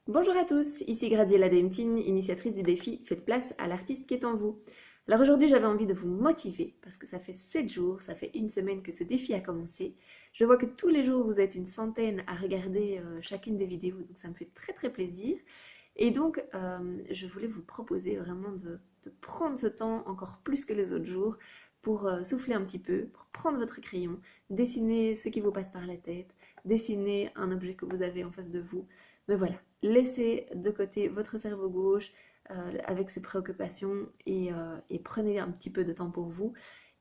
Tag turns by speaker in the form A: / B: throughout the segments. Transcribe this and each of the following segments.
A: Bonjour à tous, ici Gradiela Demtine, initiatrice du défi Faites place à l'artiste qui est en vous. Alors aujourd'hui j'avais envie de vous motiver parce que ça fait 7 jours, ça fait une semaine que ce défi a commencé. Je vois que tous les jours vous êtes une centaine à regarder chacune des vidéos, donc ça me fait très plaisir. Et donc je voulais vous proposer vraiment de prendre ce temps encore plus que les autres jours pour souffler un petit peu, pour prendre votre crayon, dessiner ce qui vous passe par la tête, dessiner un objet que vous avez en face de vous. Mais voilà, laissez de côté votre cerveau gauche avec ses préoccupations et prenez un petit peu de temps pour vous.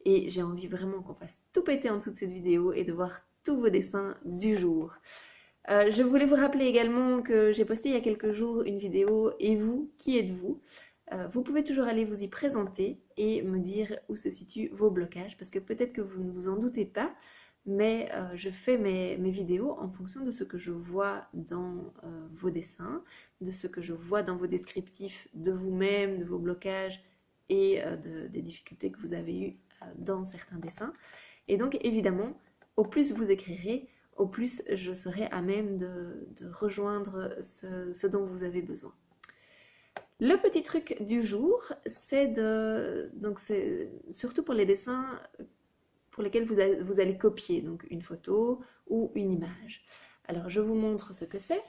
A: Et j'ai envie vraiment qu'on fasse tout péter en dessous de cette vidéo et de voir tous vos dessins du jour. Je voulais vous rappeler également que j'ai posté il y a quelques jours une vidéo Et vous, qui êtes-vous? Vous pouvez toujours aller vous y présenter et me dire où se situent vos blocages parce que peut-être que vous ne vous en doutez pas, mais je fais mes vidéos en fonction de ce que je vois dans vos dessins, de ce que je vois dans vos descriptifs de vous-même, de vos blocages et des difficultés que vous avez eues dans certains dessins. Et donc évidemment, au plus vous écrirez, au plus je serai à même de rejoindre ce dont vous avez besoin. Le petit truc du jour, donc c'est surtout pour les dessins pour lesquels vous allez copier, donc une photo ou une image. Alors je vous montre ce que c'est.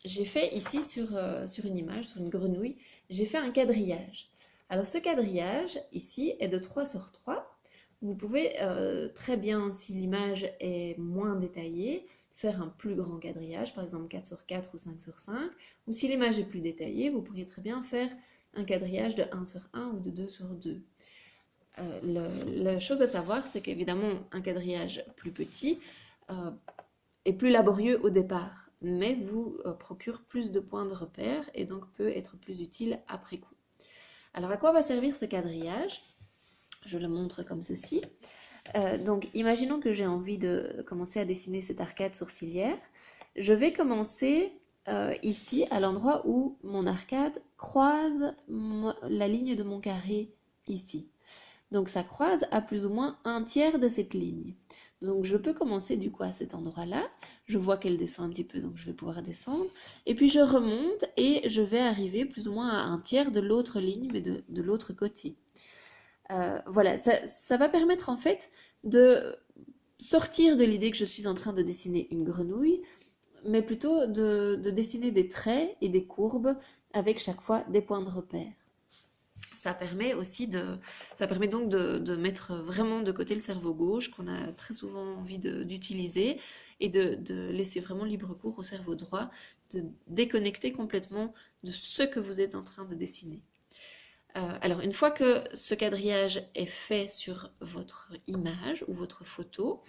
A: J'ai fait ici sur une image, sur une grenouille, j'ai fait un quadrillage. Alors ce quadrillage ici est de 3 sur 3. Vous pouvez très bien, si l'image est moins détaillée, faire un plus grand quadrillage, par exemple 4 sur 4 ou 5 sur 5. Ou si l'image est plus détaillée, vous pourriez très bien faire un quadrillage de 1 sur 1 ou de 2 sur 2. La chose à savoir, c'est qu'évidemment, un quadrillage plus petit est plus laborieux au départ, mais vous procure plus de points de repère et donc peut être plus utile après coup. Alors, à quoi va servir ce quadrillage? Je le montre comme ceci. Donc, imaginons que j'ai envie de commencer à dessiner cette arcade sourcilière. Je vais commencer ici, à l'endroit où mon arcade croise la ligne de mon carré ici. Donc ça croise à plus ou moins un tiers de cette ligne. Donc je peux commencer du coup à cet endroit-là. Je vois qu'elle descend un petit peu, donc je vais pouvoir descendre. Et puis je remonte et je vais arriver plus ou moins à un tiers de l'autre ligne, mais de l'autre côté. Voilà, ça va permettre en fait de sortir de l'idée que je suis en train de dessiner une grenouille, mais plutôt de dessiner des traits et des courbes avec chaque fois des points de repère. Ça permet donc de mettre vraiment de côté le cerveau gauche qu'on a très souvent envie d'utiliser et de laisser vraiment libre cours au cerveau droit, de déconnecter complètement de ce que vous êtes en train de dessiner. Alors, une fois que ce quadrillage est fait sur votre image ou votre photo,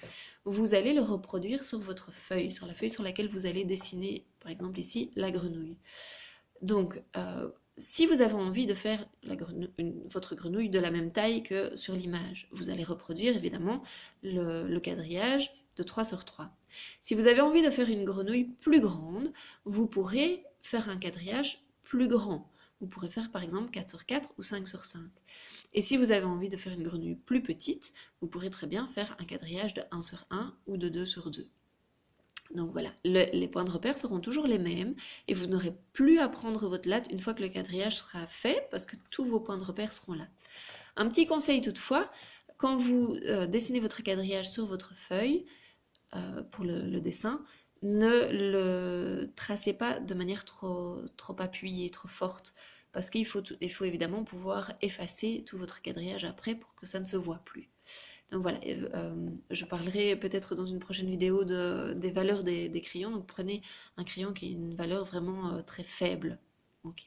A: vous allez le reproduire sur votre feuille, sur la feuille sur laquelle vous allez dessiner, par exemple ici, la grenouille. Donc, si vous avez envie de faire votre grenouille de la même taille que sur l'image, vous allez reproduire évidemment le quadrillage de 3 sur 3. Si vous avez envie de faire une grenouille plus grande, vous pourrez faire un quadrillage plus grand. Vous pourrez faire par exemple 4 sur 4 ou 5 sur 5. Et si vous avez envie de faire une grenouille plus petite, vous pourrez très bien faire un quadrillage de 1 sur 1 ou de 2 sur 2. Donc voilà, les points de repère seront toujours les mêmes et vous n'aurez plus à prendre votre latte une fois que le quadrillage sera fait parce que tous vos points de repère seront là. Un petit conseil toutefois, quand vous dessinez votre quadrillage sur votre feuille pour le dessin, ne le tracez pas de manière trop appuyée, trop forte parce qu'il faut évidemment pouvoir effacer tout votre quadrillage après pour que ça ne se voit plus. Donc voilà, je parlerai peut-être dans une prochaine vidéo des valeurs des crayons. Donc prenez un crayon qui a une valeur vraiment très faible. Ok.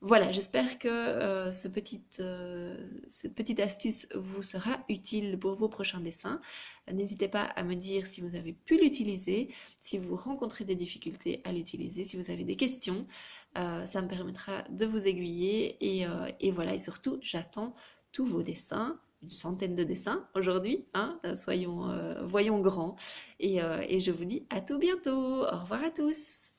A: Voilà, j'espère que cette petite astuce vous sera utile pour vos prochains dessins. N'hésitez pas à me dire si vous avez pu l'utiliser, si vous rencontrez des difficultés à l'utiliser, si vous avez des questions. Ça me permettra de vous aiguiller et voilà, et surtout, j'attends tous vos dessins. Une centaine de dessins aujourd'hui, hein, voyons grand. Et je vous dis à tout bientôt. Au revoir à tous.